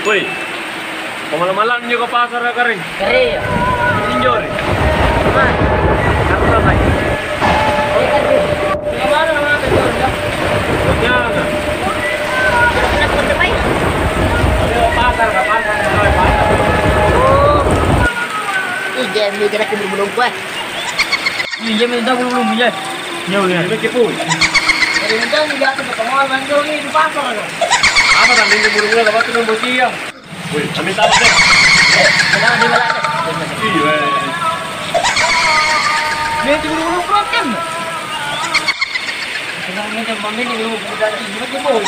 Woi, malam-malam juga pasar ya kering. Kering. Tinjau nih. Man. Aku ramai. Oh, kan. Kemana mana betul ya? Jangan. Nak bermain. Ayo pasar, ke pasar, ke pasar. Oh. Ih, jam ni kira belum kuat. Ih, jam ni dah belum ya. Nyawa ya. Ini kipu. Dari minta ni dia tu pengawan mandor ni di pasar kan. Apa tadi ini buru-buru dapat tu nombor dia. Woi, kami tahu deh. Kenapa di mana? Iya. Ni tu buru-buru program. Kenapa ni jam mami ni belum buka lagi. Macam boy.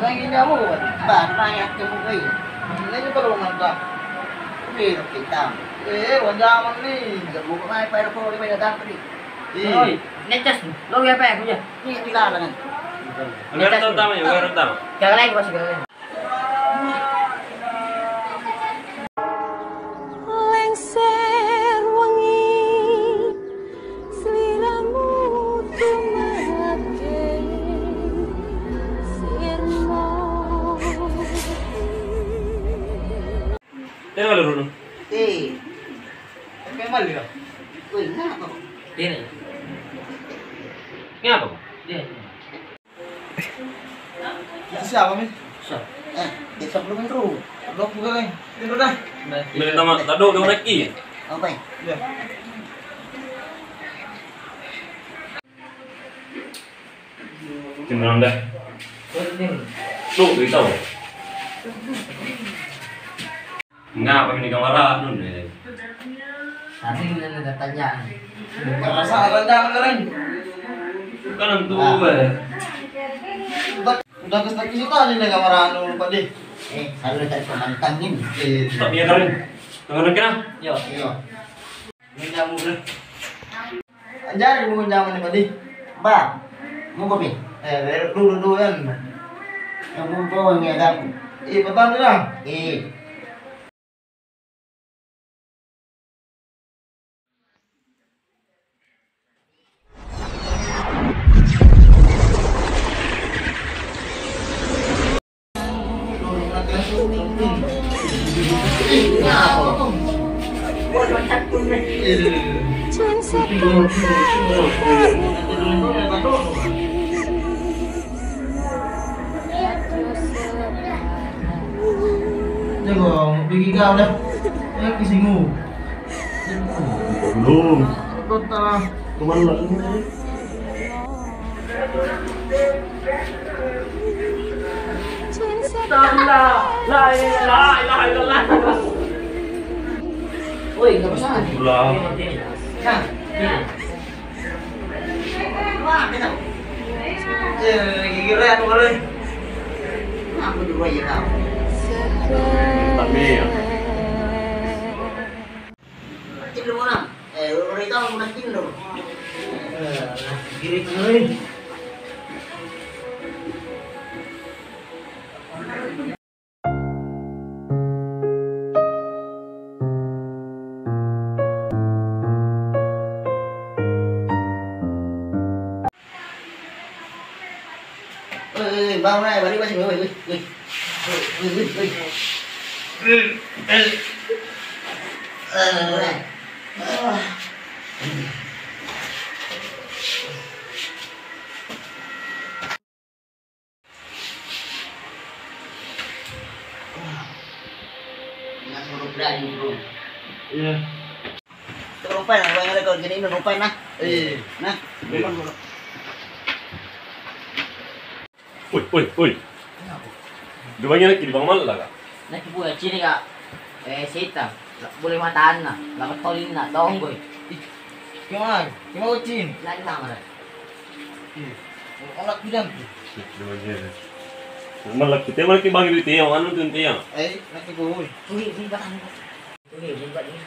Lagi kamu, banyak kemungkinan. Ini perlu mantap. Ini kita. Wanjaman ni, bukan mai pada kau di mana dah tadi. Oi, netes, lo ya apa punya? Ni tidak dengan. Agak tahu ya, agak tahu. Kagak lagi bos kagak. Lengser wangi seliramu tumake sirna. Tengok dulu. Memang dia. Woi, kenapa? Dia ni. Kenapa? Dia. Itu siapa, Min? Siapa? Dia belum intro. Blok buka kan? Itu dah. Beli nama tado dong lagi. Apa? Ya. Cuma dah. Tuh, beritahu. Ngapa ini kamera nun deh. Tadi kita nak tanya. Rasa rendah keren. Kan untuk ber. Udah ke situ aja nih kamar anu Pak Di. Selalu cari pemantangin. Tak biar keren. Tengok kira. Yo. Ini jamu deh. Anjar mau jamu nih Pak Di. Mbak, mau kopi? Dulu kan. Yang mau bawa ni ada aku. Betul dah. Cuan sepenuhnya. Jago, pergi kau dah. Kisingu. Belum. Total. Cuman lagi. Cuan sepenuhnya. La ilaha illallah. Woi, enggak usah. Ulah. Nah. Wah, kita. Gigi red keren. Aku juga ya kau. Tapi ya. Cik lu mana? Orang itu mau nanti dulu. Kiri kiri. Bao này vào đi ba người ơi. Iya. Rupain lah, yang ada kalau gini rupain nah. Nah, Woi. Duanya lagi di bang mal lah kak. nak buat ciri kak. Sita, boleh mataan na, dapat tolin na, dong boy. Gimana? Gimana Cin? Lagi nama dah. Anak bidan. Duanya. Malah kita malah bagi duit yang anu tuh yang. Nanti gue. Ini batang. Ini buat ini.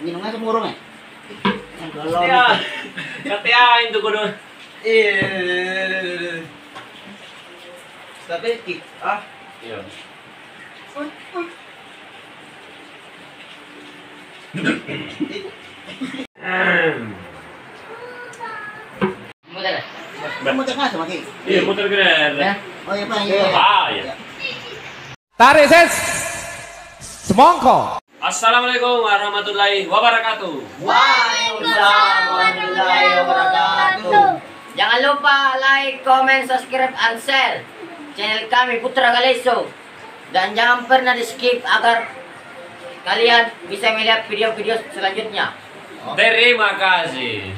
Minumnya kemurung ya? Kateain tuh kudu. Tapi Iya. Mudah lah. Kamu tengah sama Ki. Iya, muter keren. Ya. Oh iya Pak. Iya. Ah, ya. Tarik ses. Semongko. Assalamualaikum warahmatullahi wabarakatuh. Waalaikumsalam warahmatullahi wabarakatuh. Jangan lupa like, comment, subscribe, and share channel kami Putra Galeso. Dan jangan pernah di skip agar kalian bisa melihat video-video selanjutnya. Terima kasih.